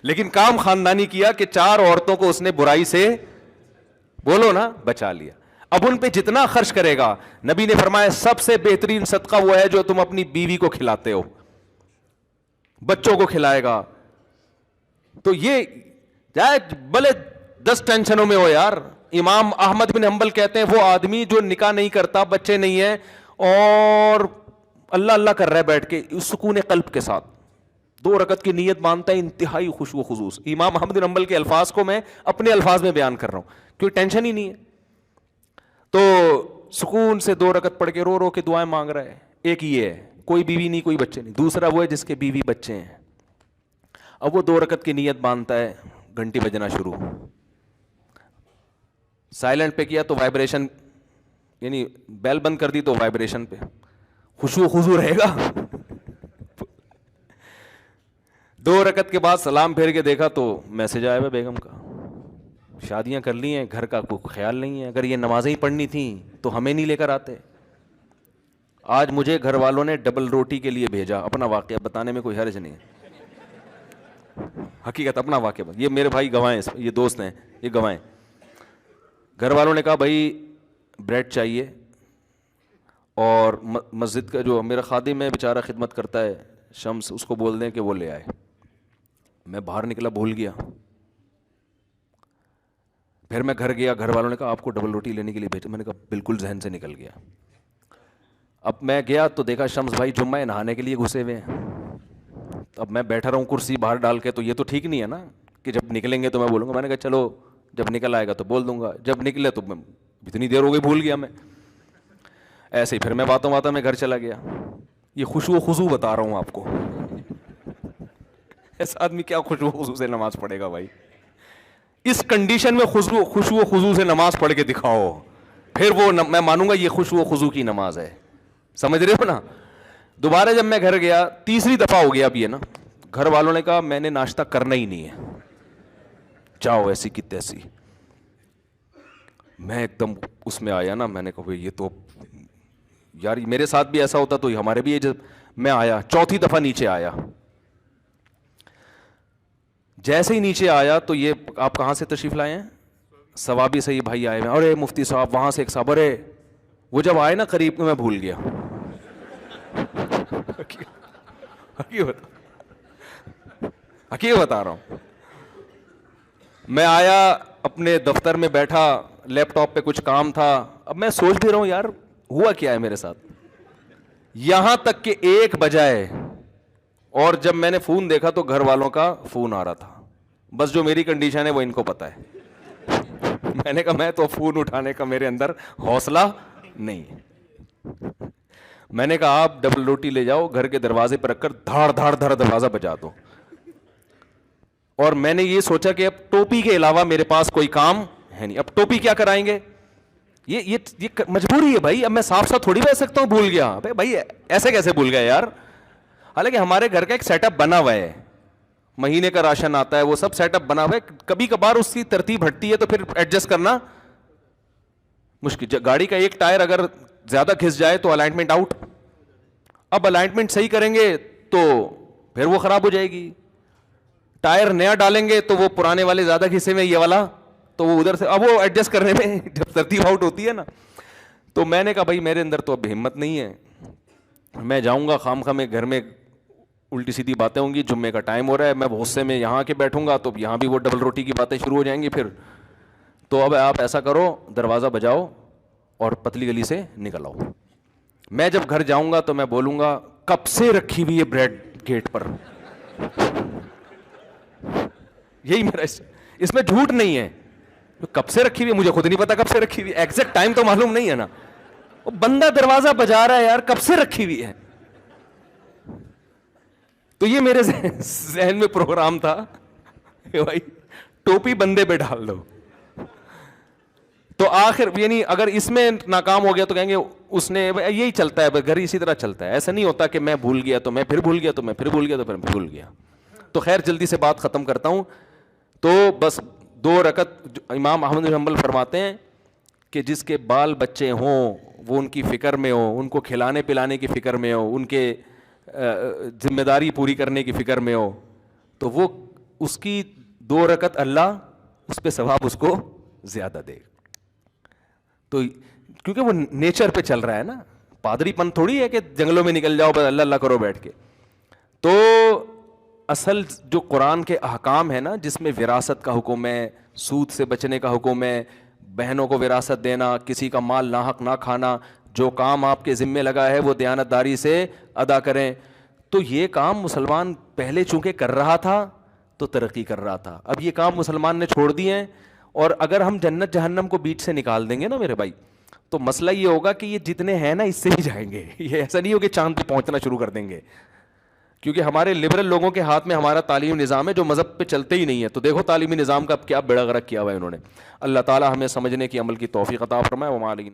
لیکن کام خاندانی کیا کہ 4 عورتوں کو اس نے برائی سے بولو نا بچا لیا. اب ان پہ جتنا خرچ کرے گا, نبی نے فرمایا سب سے بہترین صدقہ وہ ہے جو تم اپنی بیوی کو کھلاتے ہو, بچوں کو کھلائے گا. تو یہ جائے بھلے 10 ٹینشنوں میں ہو یار. امام احمد بن حنبل کہتے ہیں وہ آدمی جو نکاح نہیں کرتا, بچے نہیں ہیں, اور اللہ اللہ کر رہا ہے بیٹھ کے سکون قلب کے ساتھ, 2 رکعت کی نیت مانتا ہے, انتہائی خشوع و خضوع. امام احمد بن حنبل کے الفاظ کو میں اپنے الفاظ میں بیان کر رہا ہوں کیونکہ ٹینشن ہی نہیں ہے. تو سکون سے 2 رکعت پڑھ کے رو رو کے دعائیں مانگ رہا ہے. ایک یہ ہے کوئی بیوی نہیں کوئی بچے نہیں. دوسرا وہ ہے جس کے بیوی بچے ہیں. اب وہ 2 رکعت کی نیت باندھتا ہے, گھنٹی بجنا شروع, سائلنٹ پہ کیا تو وائبریشن, یعنی بیل بند کر دی تو وائبریشن پہ, خشوع و خضوع رہے گا. 2 رکعت کے بعد سلام پھیر کے دیکھا تو میسج آیا ہے بیگم کا, شادیاں کر لی ہیں, گھر کا کوئی خیال نہیں ہے. اگر یہ نمازیں ہی پڑھنی تھیں تو ہمیں نہیں لے کر آتے. آج مجھے گھر والوں نے ڈبل روٹی کے لیے بھیجا. اپنا واقعہ بتانے میں کوئی حرج نہیں ہے, حقیقت اپنا واقعہ. یہ میرے بھائی گواہیں, یہ دوست ہیں, یہ گواہیں. گھر والوں نے کہا بھائی بریڈ چاہیے, اور مسجد کا جو میرا خادم ہے بیچارہ خدمت کرتا ہے شمس, اس کو بول دیں کہ وہ لے آئے. میں باہر نکلا بھول گیا. پھر میں گھر گیا, گھر والوں نے کہا آپ کو ڈبل روٹی لینے کے لیے بھیجا. میں نے کہا بالکل ذہن سے نکل گیا. اب میں گیا تو دیکھا شمس بھائی جمعہ نہانے کے لیے گھسے ہوئے ہیں. اب میں بیٹھا رہا ہوں کرسی باہر ڈال کے, تو یہ تو ٹھیک نہیں ہے نا کہ جب نکلیں گے تو میں بولوں گا. میں نے کہا چلو جب نکل آئے گا تو بول دوں گا, جب نکلے تو میں اتنی دیر ہو گئی بھول گیا میں. ایسے ہی پھر میں باتوں میں گھر چلا گیا. یہ خشوع و خضوع بتا رہا ہوں آپ کو. ایسا آدمی کیا خشوع و خضوع سے نماز پڑھے گا بھائی؟ اس کنڈیشن میں خشوع و خضوع سے نماز پڑھ کے دکھاؤ, پھر وہ میں مانوں گا یہ خشوع و خضوع کی نماز ہے. سمجھ رہے ہو نا؟ دوبارہ جب میں گھر گیا, تیسری دفعہ ہو گیا اب یہ نا, گھر والوں نے کہا میں نے ناشتہ کرنا ہی نہیں ہے, جاؤ ایسی کی تیسی. میں ایک دم اس میں آیا نا, میں نے کہا یہ تو یار میرے ساتھ بھی ایسا ہوتا تو ہمارے بھی. میں آیا, چوتھی دفعہ نیچے آیا. جیسے ہی نیچے آیا تو یہ آپ کہاں سے تشریف لائے ہیں؟ ثوابی سے ہی بھائی آئے ہیں. ارے مفتی صاحب, وہاں سے ایک صاحب, ارے وہ جب آئے نا قریب میں بھول گیا. حقیقت بتا رہا ہوں. میں آیا اپنے دفتر میں بیٹھا, لیپ ٹاپ پہ کچھ کام تھا. اب میں سوچ بھی رہا ہوں یار ہوا کیا ہے میرے ساتھ, یہاں تک کہ 1 بجا ہے, اور جب میں نے فون دیکھا تو گھر والوں کا فون آ رہا تھا. بس جو میری کنڈیشن ہے وہ ان کو پتا ہے. میں نے کہا میں تو فون اٹھانے کا میرے اندر حوصلہ نہیں ہے. میں نے کہا آپ ڈبل روٹی لے جاؤ, گھر کے دروازے پر رکھ کر دھاڑ دھاڑ دھڑ دروازہ بجا دو. اور میں نے یہ سوچا کہ اب ٹوپی کے علاوہ میرے پاس کوئی کام ہے نہیں, اب ٹوپی کیا کرائیں گے, یہ مجبوری ہے بھائی. اب میں صاف صاف تھوڑی کہہ سکتا ہوں بھول گیا. بھائی ایسے کیسے بھول گیا یار؟ حالانکہ ہمارے گھر کا ایک سیٹ اپ بنا ہوا ہے, مہینے کا راشن آتا ہے, وہ سب سیٹ اپ بنا ہوا ہے. کبھی کبھار اس کی ترتیب ہٹتی ہے تو پھر ایڈجسٹ کرنا مشکل. گاڑی کا ایک ٹائر اگر زیادہ گھس جائے تو الائنمنٹ آؤٹ. اب الائنمنٹ صحیح کریں گے تو پھر وہ خراب ہو جائے گی. ٹائر نیا ڈالیں گے تو وہ پرانے والے زیادہ گھسے میں, یہ والا تو وہ ادھر سے, اب وہ ایڈجسٹ کرنے میں جب ترتیب آؤٹ ہوتی ہے نا. تو میں نے کہا بھائی میرے اندر تو اب ہمت نہیں ہے, میں جاؤں گا خام خواہ میں, گھر میں الٹی سیدھی باتیں ہوں گی, جمعے کا ٹائم ہو رہا ہے, میں غصے میں یہاں کے بیٹھوں گا تو یہاں بھی وہ ڈبل روٹی کی باتیں شروع ہو جائیں گی پھر. تو اب آپ ایسا کرو, دروازہ بجاؤ اور پتلی گلی سے نکل آؤ. میں جب گھر جاؤں گا تو میں بولوں گا کب سے رکھی ہوئی ہے بریڈ گیٹ پر. یہی میرا, اس میں جھوٹ نہیں ہے. کب سے رکھی ہوئی ہے مجھے خود نہیں پتا کب سے رکھی ہوئی ہے, ایگزیکٹ ٹائم تو معلوم نہیں ہے نا. وہ بندہ دروازہ بجا رہا ہے یار, کب سے رکھی ہوئی ہے. تو یہ میرے ذہن میں پروگرام تھا کہ بھائی ٹوپی بندے پہ ڈال دو. تو آخر یعنی اگر اس میں ناکام ہو گیا تو کہیں گے اس نے, یہی چلتا ہے گھر اسی طرح چلتا ہے. ایسا نہیں ہوتا کہ میں بھول گیا تو میں پھر بھول گیا تو میں پھر بھول گیا تو پھر بھول گیا. تو خیر جلدی سے بات ختم کرتا ہوں. تو بس 2 رکعت امام احمد بن حنبل فرماتے ہیں کہ جس کے بال بچے ہوں وہ ان کی فکر میں ہو, ان کو کھلانے پلانے کی فکر میں ہو, ان کے ذمہ داری پوری کرنے کی فکر میں ہو, تو وہ اس کی 2 رکعت اللہ اس پہ ثواب اس کو زیادہ دے. تو کیونکہ وہ نیچر پہ چل رہا ہے نا, پادری پن تھوڑی ہے کہ جنگلوں میں نکل جاؤ بس اللہ اللہ کرو بیٹھ کے. تو اصل جو قرآن کے احکام ہے نا, جس میں وراثت کا حکم ہے, سود سے بچنے کا حکم ہے, بہنوں کو وراثت دینا, کسی کا مال ناحق نہ کھانا, جو کام آپ کے ذمے لگا ہے وہ دیانتداری سے ادا کریں. تو یہ کام مسلمان پہلے چونکہ کر رہا تھا تو ترقی کر رہا تھا, اب یہ کام مسلمان نے چھوڑ دیے ہیں. اور اگر ہم جنت جہنم کو بیچ سے نکال دیں گے نا میرے بھائی, تو مسئلہ یہ ہوگا کہ یہ جتنے ہیں نا اس سے ہی جائیں گے. یہ ایسا نہیں ہو کہ چاند پہ پہنچنا شروع کر دیں گے, کیونکہ ہمارے لبرل لوگوں کے ہاتھ میں ہمارا تعلیمی نظام ہے جو مذہب پہ چلتے ہی نہیں ہے. تو دیکھو تعلیمی نظام کا کیا بیڑا غرق کیا ہوا ہے انہوں نے. اللہ تعالی ہمیں سمجھنے کی عمل کی توفیق عطا فرمائے. وما علینا